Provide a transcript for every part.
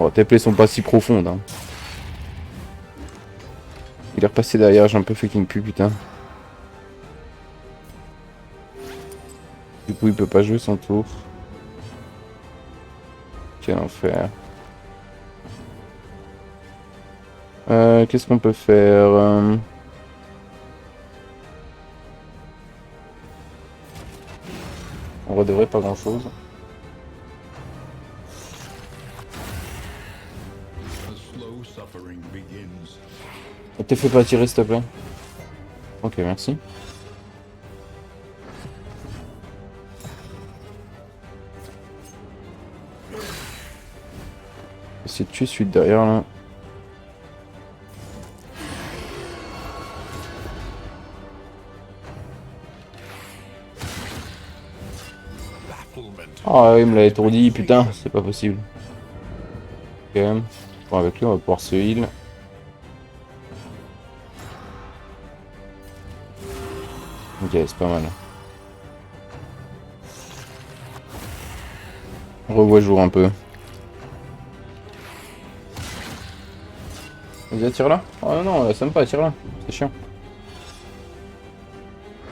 Bon, tes plaies sont pas si profondes. Hein. Il est repassé derrière, j'ai un peu fucking pu, putain. Du coup, il peut pas jouer son tour. Quel enfer. Qu'est-ce qu'on peut faire On redevrait pas grand chose. T'es fait pas tirer s'il te plaît. Ok, merci. Essayer de tuer celui de derrière là. Ah il me l'a étourdi, putain, c'est pas possible. Ok, bon, avec lui on va pouvoir se heal. Ok, c'est pas mal. On revoit jour un peu. Vas-y, attire là. Oh non, ça me pas, attire là. C'est chiant.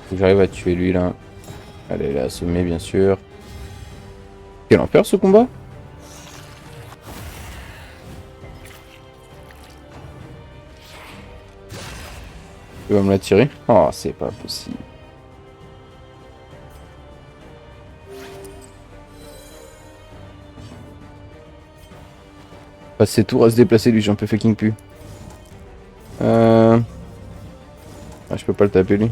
Faut que j'arrive à tuer lui là. Allez, là, assommé bien sûr. Quel enfer ce combat. Il va me la tirer. Oh, c'est pas possible. Passe ses tours à se déplacer lui, j'en peux fucking plus. Ah, je peux pas le taper lui.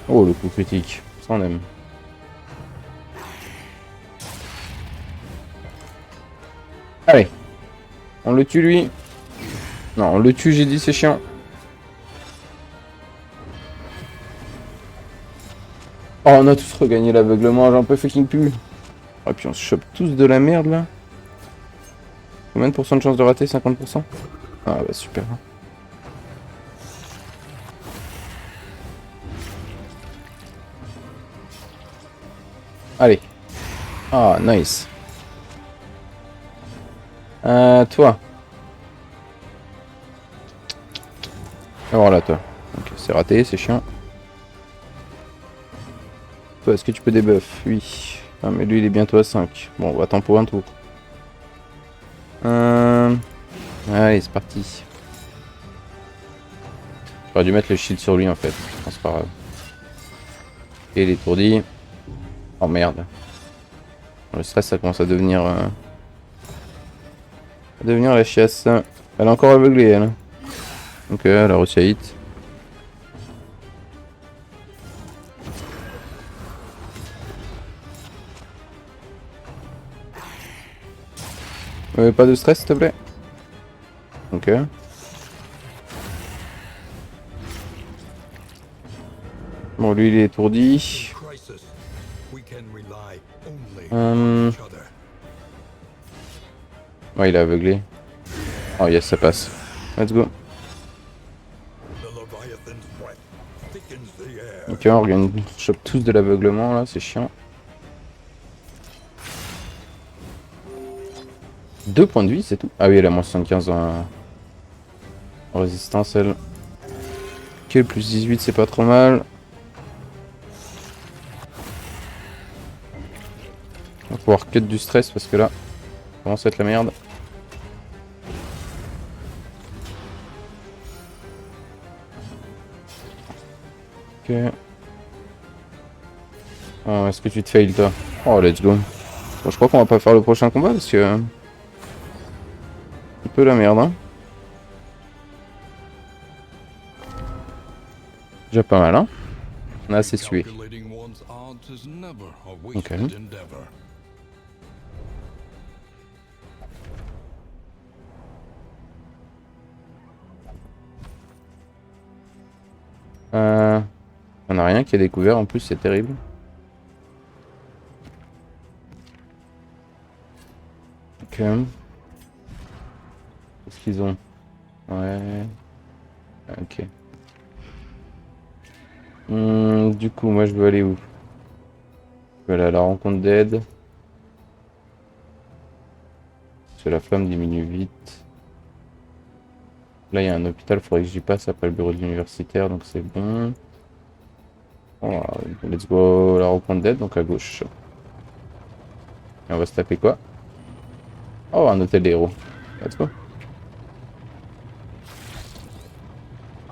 Oh, le coup critique. Ça on aime. Allez. On le tue lui. Non, on le tue, j'ai dit, c'est chiant. Oh, on a tous regagné l'aveuglement, j'en peux fucking plus. Et puis on se chope tous de la merde là. Combien de pourcents de chance de rater? 50%? Ah bah super. Allez. Ah, nice. Toi. Ah, voilà, toi. Ok, c'est raté, c'est chiant. Toi, est-ce que tu peux débuff? Oui. Ah, mais lui, il est bientôt à 5. Bon, on va attendre pour un tour. Allez, c'est parti. J'aurais dû mettre le shield sur lui, en fait. Oh, c'est pas grave. Et il est étourdi. Oh, merde. Le stress, ça commence à devenir... la chiasse. Elle est encore aveuglée, elle. Ok, elle a réussi à hit. Pas de stress, s'il te plaît. Ok. Bon, lui, il est étourdi. Ouais, il est aveuglé. Oh yes, ça passe. Let's go. Ok, on regagne, on chope tous de l'aveuglement là, c'est chiant. 2 points de vie, c'est tout. Ah oui, elle a moins 75 en résistance, elle. Ok, plus 18, c'est pas trop mal. On va pouvoir cut du stress parce que là, ça commence à être la merde. Ok. Oh, est-ce que tu te fail toi? Oh, let's go. Bon, je crois qu'on va pas faire le prochain combat parce que... un peu la merde, hein. Déjà pas mal, hein. On a assez sué. Ok. On a rien qui est découvert en plus, c'est terrible. Ok. Qu'est-ce qu'ils ont? Ouais. Ok. Du coup, moi je veux aller où? Je veux aller à la rencontre d'Ed. que la flamme diminue vite. Là, il y a un hôpital, faudrait que j'y passe après le bureau de l'universitaire, donc c'est bon. Oh, let's go, la rencontre d'aide, donc à gauche. Et on va se taper quoi? Oh, un hôtel des héros. Let's go.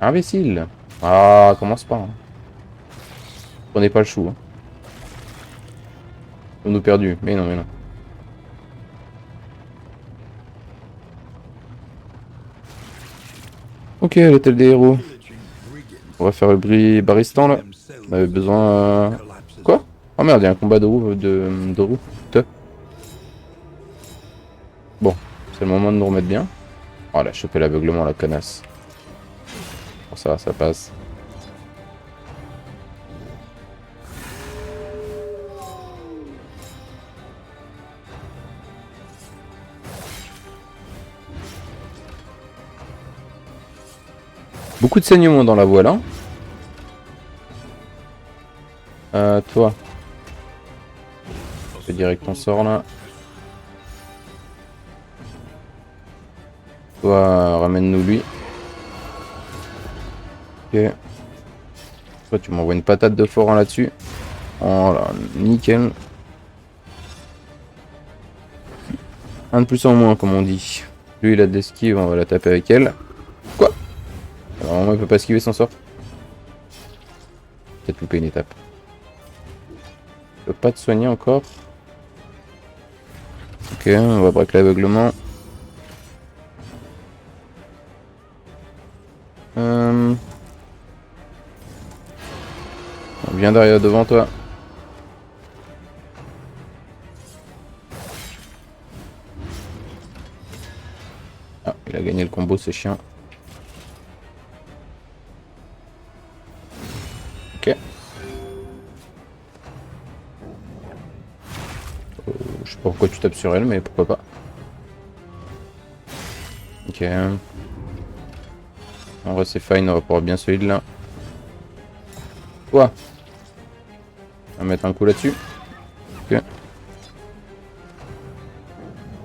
Imbécile. Ah, commence pas. Hein. Prenez pas le chou. Hein. On nous perdu. Mais non, mais non. Ok, l'hôtel des héros. On va faire le bris baristan là. On avait besoin... Quoi? Oh merde, il y a un combat de roue. De roue. Bon, c'est le moment de nous remettre bien. Oh, elle a chopé l'aveuglement, la connasse. Bon, ça va, ça passe. Beaucoup de saignement dans la voile, hein. Toi. Je vais direct qu'on sort là. Toi, ramène-nous lui. Ok. Toi, tu m'envoies une patate de forain là-dessus. Oh là, nickel. Un de plus en moins, comme on dit. Lui, il a de l'esquive, on va la taper avec elle. Quoi? Alors, il peut pas esquiver son sort. Peut-être louper une étape. Il peut pas te soigner encore. Ok, on va break l'aveuglement. On vient derrière devant toi. Ah, il a gagné le combo, c'est chiant. Ok. Je sais pas pourquoi tu tapes sur elle, mais pourquoi pas. Ok. En vrai, c'est fine, on va pouvoir bien solide là. Quoi? On va mettre un coup là-dessus. Ok.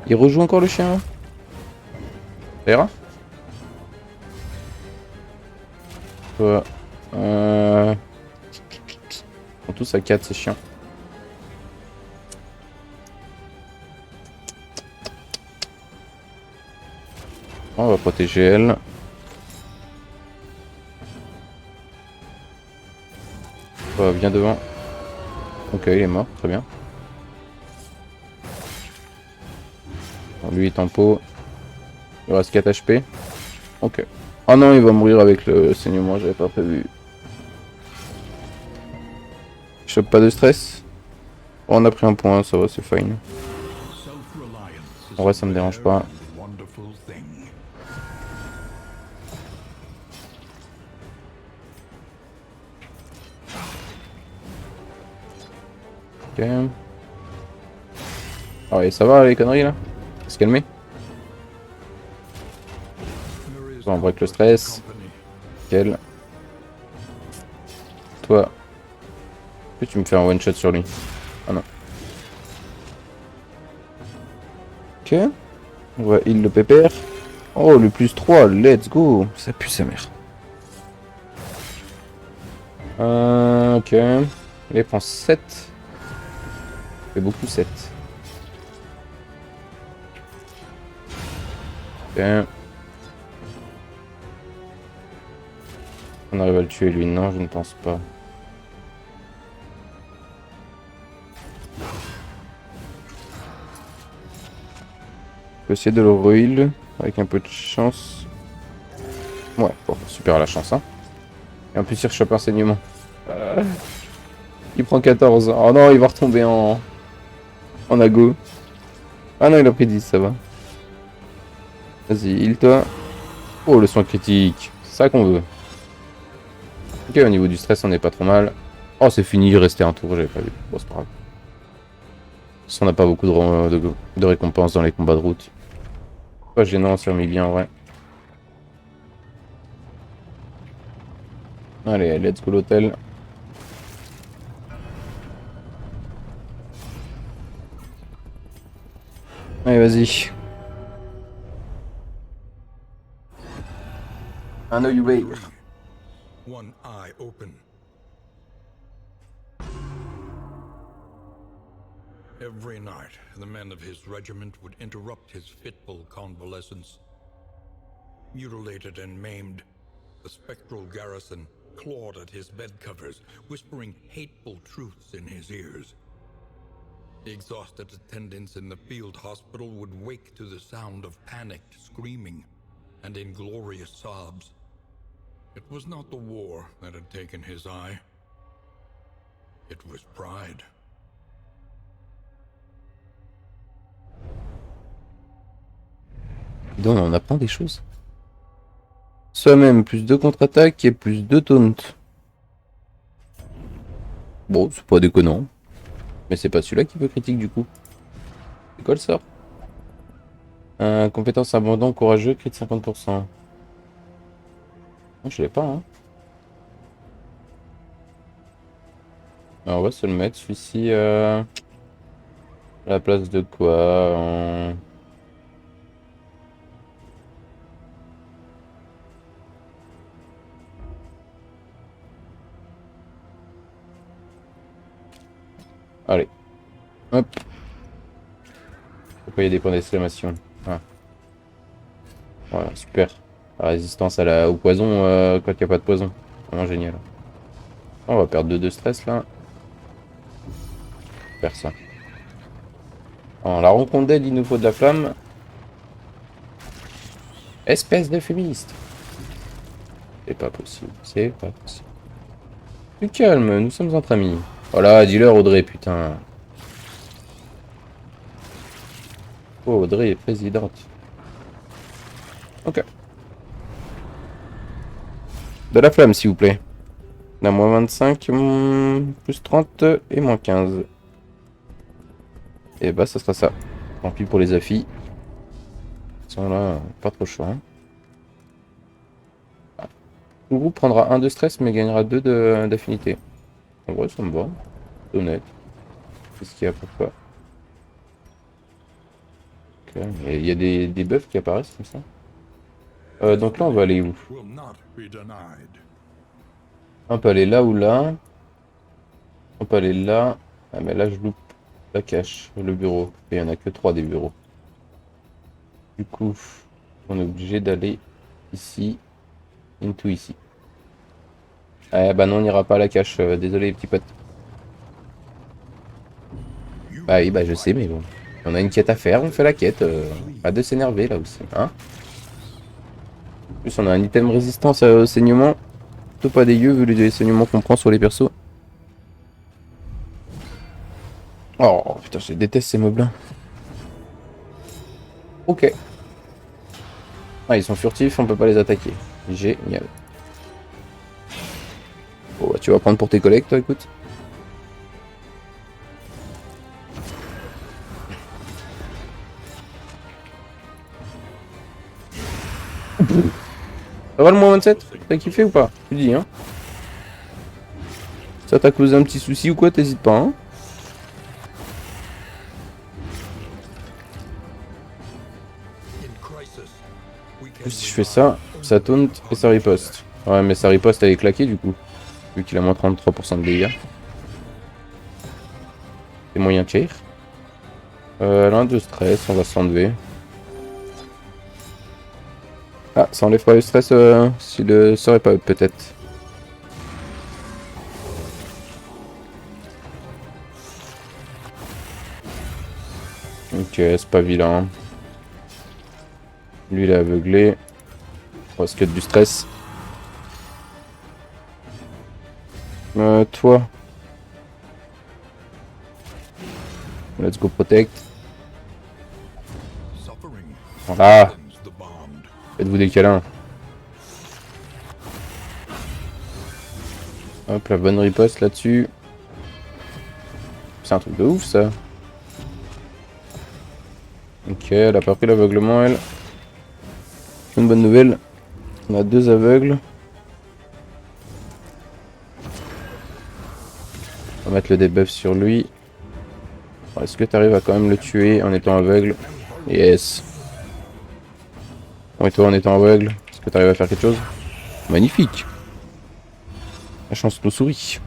Il rejoue encore le chien. Ça ira? Toi. Ils sont tous à 4, c'est chiant. On va protéger elle. Viens devant. Ok, il est mort, très bien. Bon, lui, il tempo. Il reste 4 HP. Ok. Oh non, il va mourir avec le saignement, j'avais pas prévu. Je chope pas de stress. Oh, on a pris un point, ça va, c'est fine. En vrai, ça me dérange pas. Ok. Ah, et ça va les conneries là? On va se calmer. On break le stress. Nickel. Toi. Est-ce que tu me fais un one shot sur lui? Ah non. Ok. On va heal le pépère. Oh, le plus 3, let's go. Ça pue sa mère. Ok. Il prend 7. Il fait beaucoup 7. Ok. On arrive à le tuer lui, non, je ne pense pas. On peut essayer de le re-heal avec un peu de chance. Ouais, bon, super la chance, hein. Et en plus, il rechoppe un saignement. Il prend 14. Oh non, il va retomber en ago. Ah non, il a pris 10, ça va. Vas-y, heal-toi. Oh, le soin critique. C'est ça qu'on veut. Ok, au niveau du stress, on est pas trop mal. Oh, c'est fini, il restait un tour, j'avais pas vu. Bon, c'est pas grave. On n'a pas beaucoup de récompenses dans les combats de route. Pas gênant, on s'est remis bien en vrai. Allez, let's go l'hôtel. Allez, vas-y. Un œil ouvert. One eye open. Every night, the men of his regiment would interrupt his fitful convalescence. Mutilated and maimed, the spectral garrison clawed at his bed covers, whispering hateful truths in his ears. The exhausted attendants in the field hospital would wake to the sound of panicked screaming and inglorious sobs. It was not the war that had taken his eye. It was pride. Donc on apprend des choses. Soi-même, plus 2 contre-attaques et plus 2 taunt. Bon, c'est pas déconnant. Mais c'est pas celui-là qui peut critique du coup. C'est quoi le sort? Compétence abondant, courageux, crit 50%. Non, je l'ai pas, hein. Alors, on va se le mettre, celui-ci, à la place de quoi Allez. Hop. Pourquoi il y a des points d'exclamation? Ah. Voilà, super. La résistance au poison quand il n'y a pas de poison. Vraiment génial. On va perdre 2 de stress là. Faire ça. Alors, la rencontre d'aide, il nous faut de la flamme. Espèce de féministe. C'est pas possible. C'est pas possible. Plus calme, nous sommes entre amis. Voilà, dis-leur Audrey, putain. Oh, Audrey est présidente. Ok. De la flamme, s'il vous plaît. On a moins 25, plus 30 et moins 15. Et bah, ça sera ça. Tant pis pour les affis. Ils sont là, pas trop chaud. Hein. Ah. Le groupe prendra 1 de stress, mais gagnera 2 d'affinité. En vrai, ça me va. C'est honnête. Qu'est-ce qu'il y a pour toi? Ok. Il y a des buffs qui apparaissent comme ça. Donc là, on va aller où? On peut aller là ou là. On peut aller là. Ah, mais là, je loupe la cache, le bureau. Et il n'y en a que 3 des bureaux. Du coup, on est obligé d'aller ici. Into ici. Ah bah non, on n'ira pas à la cache. Désolé, les petits potes. Bah oui, bah je sais, mais bon. On a une quête à faire, on fait la quête. Pas de s'énerver là aussi. Hein. En plus, on a un item résistance au saignement. Plutôt pas dégueu vu les saignements qu'on prend sur les persos. Oh putain, je déteste ces mobs là. Ok. Ah, ils sont furtifs, on peut pas les attaquer. Génial. Bon, bah, tu vas prendre pour tes collègues, toi, écoute. Ça va le moins 27? T'as kiffé ou pas? Tu dis, hein? Ça t'a causé un petit souci ou quoi? T'hésites pas, hein? Si je fais ça, ça taunt et ça riposte. Ouais, mais sa riposte elle est claquée du coup. Vu qu'il a moins 33% de dégâts. C'est moyen de l'un de stress, on va s'enlever. Ah, ça enlève pas le stress si le sort est pas up peut-être. Ok, c'est pas vilain. Lui il est aveuglé. On va se cut du stress. Toi. Let's go protect. Voilà. Faites-vous des câlins. Hop, la bonne riposte là-dessus. C'est un truc de ouf ça. Ok, elle a pas pris l'aveuglement elle. Une bonne nouvelle. On a 2 aveugles. On va mettre le debuff sur lui. Est-ce que tu arrives à quand même le tuer en étant aveugle? Yes. Bon, et toi en étant aveugle, est-ce que tu arrives à faire quelque chose? Magnifique. La chance nous sourit.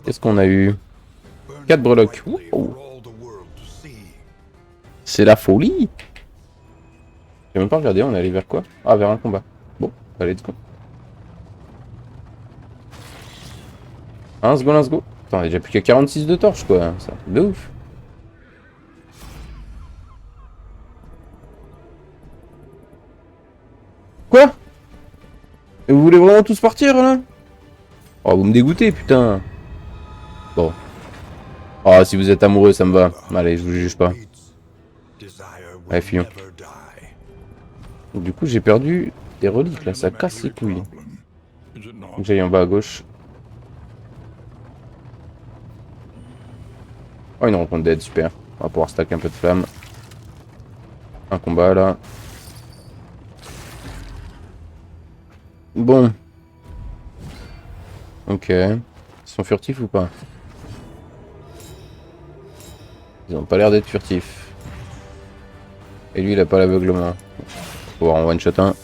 Qu'est-ce qu'on a eu? 4 breloques. Wow. C'est la folie. J'ai même pas regardé, on est allé vers quoi? Ah, vers un combat. Bon, allez, let's go. 1 go, 1 go. Attends, il y a déjà plus qu'à 46 de torches, quoi. C'est un truc de ouf. Quoi? Et vous voulez vraiment tous partir, là? Oh, vous me dégoûtez, putain. Bon. Oh, si vous êtes amoureux, ça me va. Allez, je vous juge pas. Allez, fuyons. Du coup, j'ai perdu des reliques, là. Ça casse les couilles. Faut que j'aille en bas à gauche. Oh, une rencontre d'aide, super. On va pouvoir stacker un peu de flammes. Un combat, là. Bon. Ok. Ils sont furtifs ou pas? Ils ont pas l'air d'être furtifs. Et lui, il a pas l'aveuglement. Faut voir en one shot un.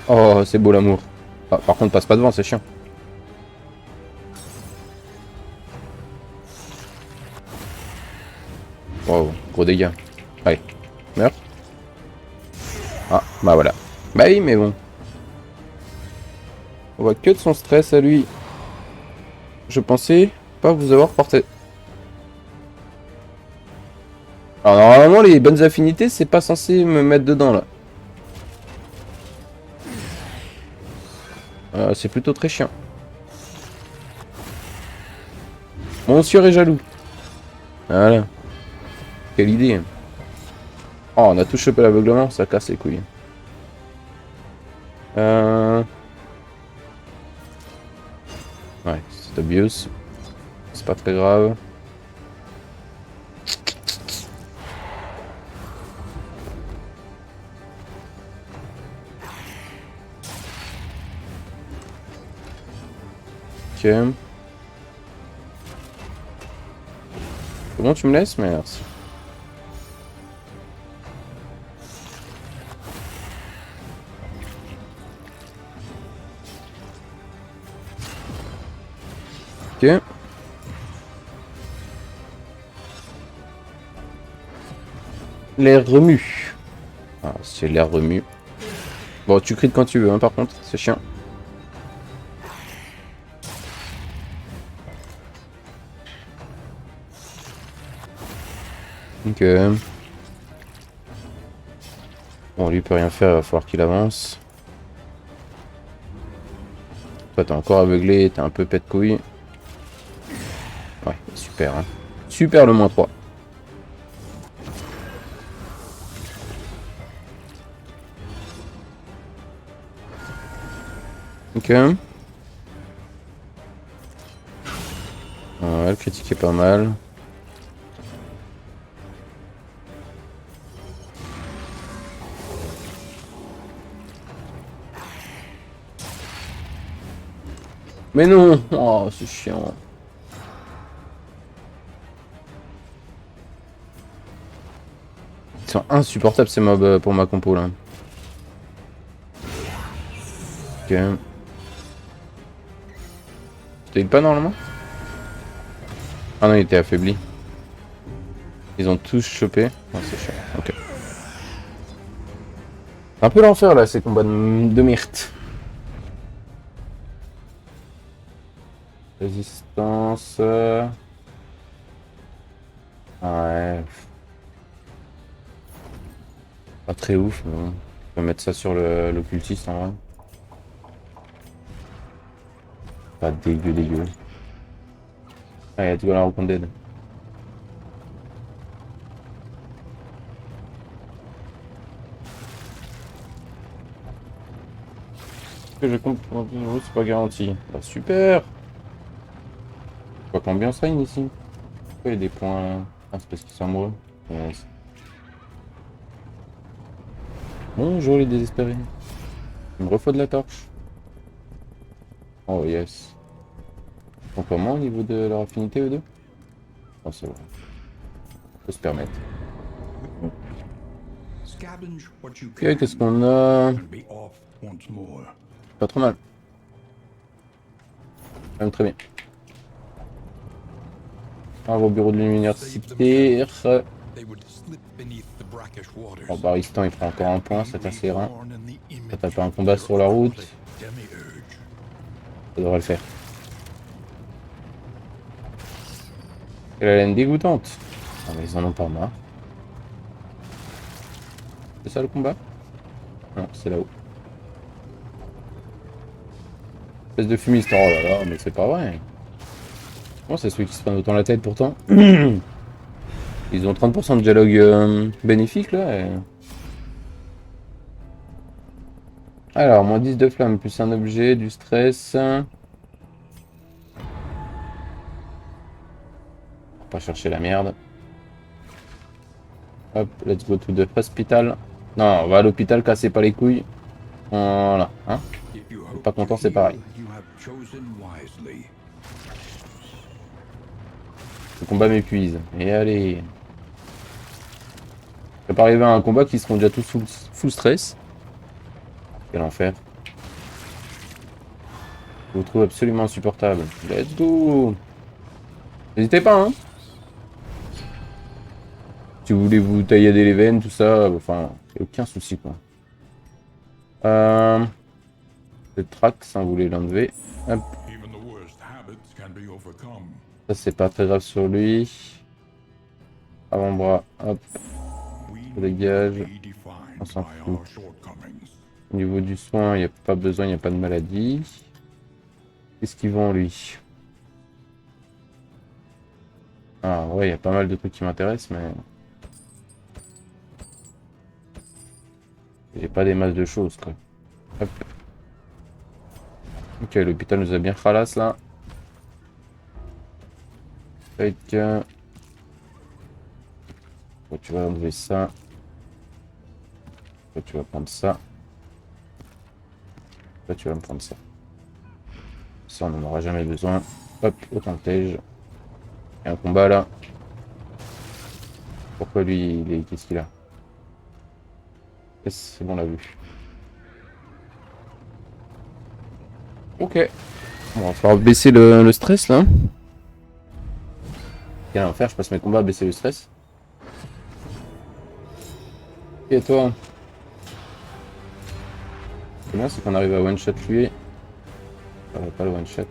Oh, c'est beau l'amour. Ah, par contre, passe pas devant, c'est chiant. Wow, gros dégâts. Allez, meurs. Ah, bah voilà. Bah oui, mais bon. On voit que de son stress à lui. Je pensais pas vous avoir porté. Alors normalement, les bonnes affinités, c'est pas censé me mettre dedans, là. C'est plutôt très chiant. Mon sieur est jaloux. Voilà. Quelle idée. Oh, on a tout chopé l'aveuglement, ça casse les couilles. Ouais, c'est obvious. C'est pas très grave. Ok. Comment tu me laisses? Merci. Ok. L'air remue. Ah, c'est l'air remue. Bon, tu cries quand tu veux, hein, par contre, c'est chiant. Ok. Bon, lui peut rien faire, il va falloir qu'il avance. Toi, t'es encore aveuglé, t'es un peu pète couille. Ouais, super, hein. Super le -3. Ok. Ouais, le critique est pas mal. Mais non! Oh, c'est chiant. Ils sont insupportables ces mobs pour ma compo là. Ok. Tu heal pas normalement? Ah non, il était affaibli. Ils ont tous chopé. Oh, c'est chiant. Ok. Un peu l'enfer là, ces combats de myrte. Résistance. Ouais. Pas très ouf, mais bon. On peut mettre ça sur l'occultiste en vrai. Pas dégueu, dégueu. Allez, tu vas la rencontre d'aide. Que je comprends, c'est pas garanti. Bah, super! Quoi qu'ambiance règne ici. Pourquoi il y a des points. Ah, c'est parce qu'ils sont amoureux. Yes. Bonjour les désespérés. Il me refaut de la torche. Oh yes. Ils sont comment au niveau de leur affinité, eux deux? Oh, c'est vrai. On peut se permettre. Scavenge what you Ok, can qu'est-ce qu'on a? and be off once more. Pas trop mal. Quand même très bien. Un au bureau de l'université. They would slip beneath the brackish waters. Bon, Baristan, il prend encore un point, c'est assez rare. Reborn in the image Ça tape un of combat their sur la route. earthly demiurge. Ça devrait le faire. Quelle haleine dégoûtante. Ah, mais ils en ont pas marre. C'est ça le combat? Non, c'est là-haut. Espèce de fumiste. Oh là là, mais c'est pas vrai. Comment c'est celui qui se prend autant la tête pourtant? Ils ont 30% de dialogue bénéfique là. Alors, moins 10 de flamme, plus un objet, du stress. On va pas chercher la merde. Hop, let's go to the hospital. Non, on va à l'hôpital, cassez pas les couilles. Voilà, hein. If you hope Pas content, to c'est pareil. heal, you have chosen wisely. Le combat m'épuise. Et allez. Je vais pas arriver à un combat qui seront déjà tous full stress. Quel enfer. Je vous trouve absolument insupportable. Let's go. N'hésitez pas, hein. Si vous voulez vous taillader les veines, tout ça, enfin, y a aucun souci, quoi. Le Trax, hein, vous voulez l'enlever. Hop. Even the worst habits can be overcome. Ça, c'est pas très grave sur lui. Avant-bras, hop. We Ça dégage. be defined On s'en by fout. our shortcomings. Au niveau du soin, il n'y a pas besoin, il n'y a pas de maladie. Qu'est-ce qu'ils vont, lui? Ah, ouais, il y a pas mal de trucs qui m'intéressent, mais... J'ai pas des masses de choses, quoi. Hop. Ok, l'hôpital nous a bien khalass, là. Tac. Toi, tu vas enlever ça. Toi, tu vas prendre ça. Toi, tu vas me prendre ça. Ça, on n'en aura jamais besoin. Hop, au tentège. Il y a un combat, là. Pourquoi lui, il est... Qu'est-ce qu'il a? C'est bon, on l'a vu. Ok. Bon, va falloir baisser le stress, là. Quel enfer, je passe mes combats à baisser le stress. Et toi? Ce qui est bien, c'est qu'on arrive à one-shot lui. Ça va pas le one-shot.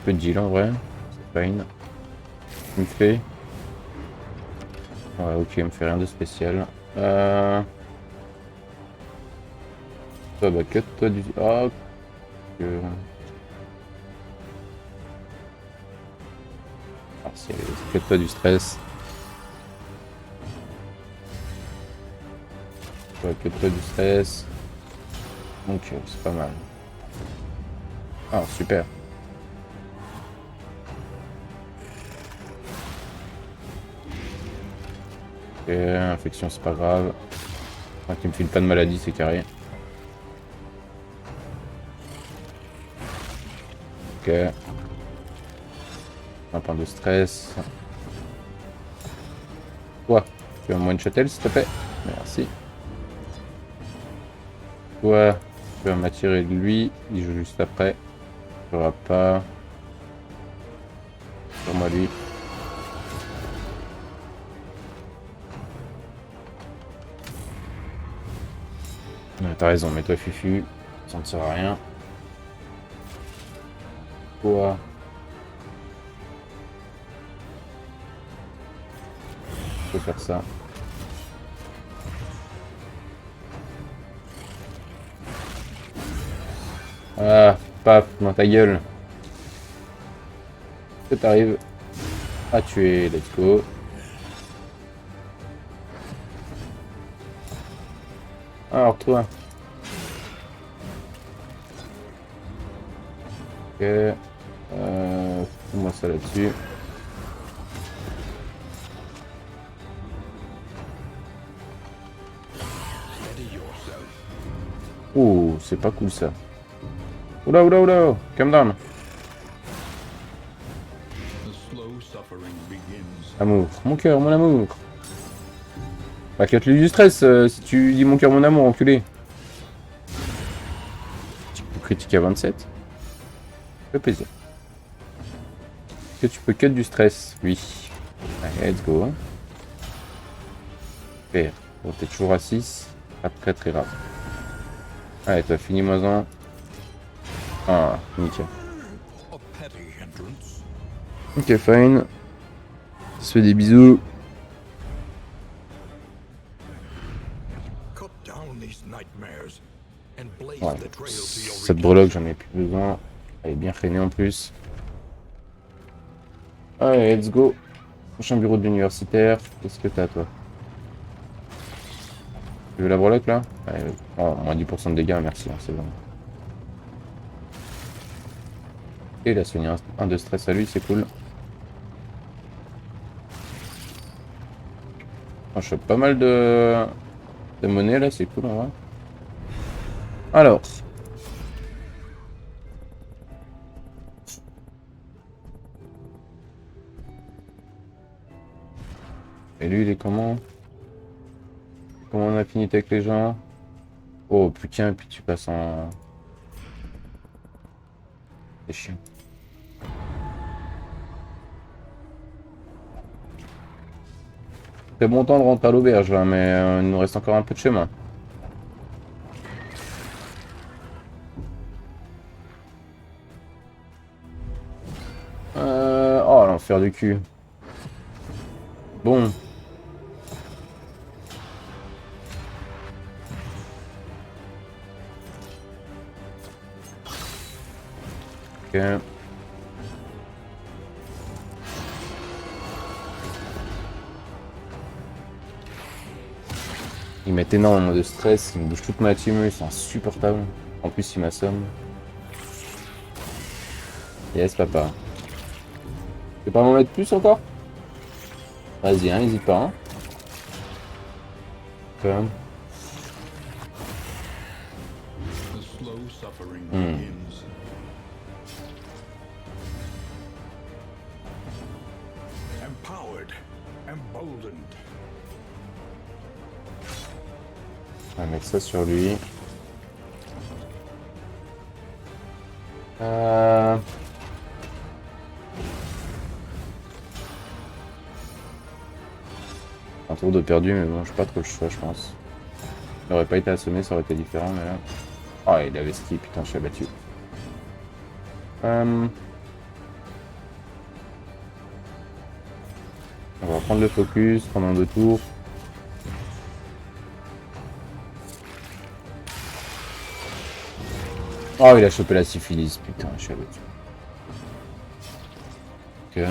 Peu de deal en vrai. C'est pas une. Il me fait. Ouais, ok, il me fait rien de spécial. Toi, bah, cut toi du. Ah, que. Ah, si, allez, cut toi du stress. Ouais, cut toi du stress. Donc, c'est pas mal. Ah, super. Ok, infection, c'est pas grave. Tant qu'il me file pas de maladie, c'est carré. Ok. Un point de stress. Toi, tu vas me one-shotel, s'il te plaît. Merci. Toi, tu vas m'attirer de lui. Il joue juste après. Il ne fera pas. Sur moi, lui. T'as raison, mais toi, Fufu, ça ne sert à rien. Toi. Je peux faire ça. Ah, paf, dans ta gueule. Que t'arrives à tuer, let's go. Alors toi. Ok. Fous-moi ça là-dessus. Oh, c'est pas cool ça. Oula, oula, oula. Calm down. The slow suffering begins. Amour. Mon cœur, mon amour. Bah, cut-lui du stress si tu dis mon cœur, mon amour, enculé. Tu peux critiquer à 27. Ça fait plaisir. Est-ce que tu peux cut du stress? Oui. Allez, let's go. Super. Bon, t'es toujours à 6. Pas très très grave. Allez, toi, finis-moi-en. Ah, nickel. A petty hindrance. Ok, fine. On se fait des bisous. Cut down these nightmares and blaze Ouais. the trail to your Cette breloque, j'en ai plus besoin. Elle est bien freinée en plus. Allez, let's go. Prochain bureau de l'universitaire. Qu'est-ce que t'as, toi? Tu veux la breloque, là? Allez, oh, moins 10% de dégâts, merci, hein, c'est bon. Et il a soigné un de stress à lui, c'est cool. Oh, je chope pas mal de monnaie, là, c'est cool, en vrai. Alors. Et lui, il est comment? Comment on a affinité avec les gens? Oh putain, puis tu passes en... C'est chiant. C'est bon temps de rentrer à l'auberge là, mais il nous reste encore un peu de chemin. Oh l'enfer du cul. Bon. Ok. Ils mettent énormément de stress, ils me bougent toute ma team, c'est insupportable. En plus, ils m'assomment. Yes, papa. Tu peux pas m'en mettre plus encore? Vas-y, hein, n'hésite pas. Hein. Ok. The slow suffering begins. Empowered, emboldened. On va mettre ça sur lui. Un tour de perdu, mais bon, j'ai pas trop le choix, je pense. Il aurait pas été assommé, ça aurait été différent, mais là... Oh, il avait ski, putain, je suis abattu. On va prendre le focus pendant 2 tours. Oh, il a chopé la syphilis, putain, je suis abattu. Ok.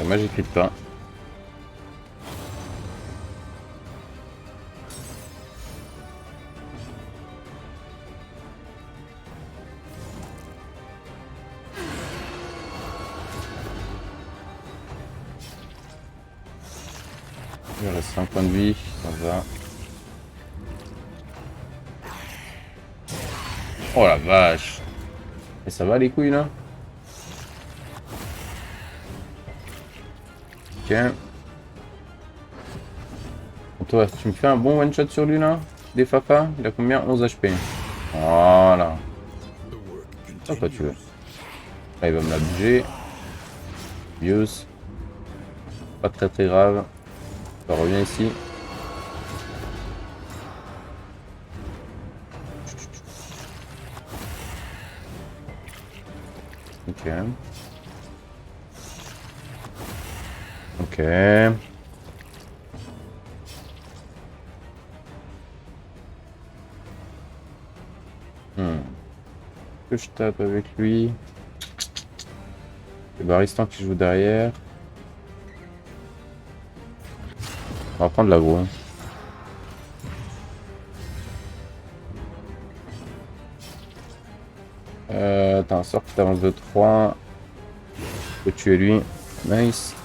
Moi, j'écris pas. Il reste 5 points de vie, ça va. Oh la vache. Et ça va les couilles là? Ok. Bon, toi, tu me fais un bon one shot sur lui là? Des fafa? Il a combien? 11 HP. Voilà. Ça quoi tu veux? Là il va me la bouger. Bios. Pas très très grave. On revient ici. Ok. Ok. Que je tape avec lui. C'est Baristan qui joue derrière. On va prendre l'agro. T'as un sort qui t'avance de 3. Faut tuer lui. Nice.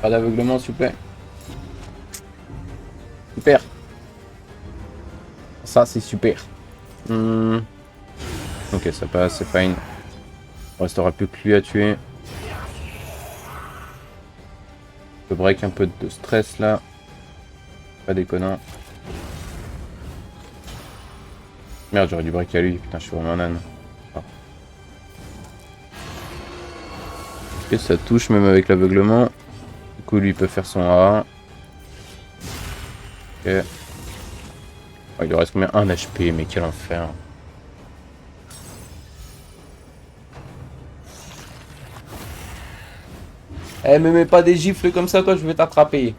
Pas d'aveuglement, s'il vous plaît. Super. Ça, c'est super. Ok, ça passe, c'est fine. Il restera plus que lui à tuer. Je peux break un peu de stress là. Pas déconnant. Merde, j'aurais dû break à lui. Putain, je suis vraiment un âne. Ah. Ok, ça touche même avec l'aveuglement. Du coup, lui il peut faire son A. Ok. Oh, il lui reste combien? 1 HP, mais quel enfer. Eh, me mets pas des gifles comme ça, toi, je vais t'attraper.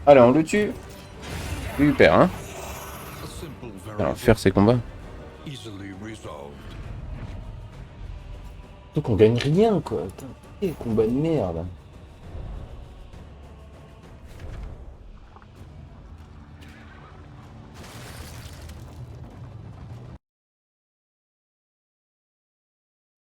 Allez, on le tue. Super, hein. A simple Alors, variable faire ces combats. easily resolved. Surtout qu'on gagne rien, quoi. Putain, quel combat de merde.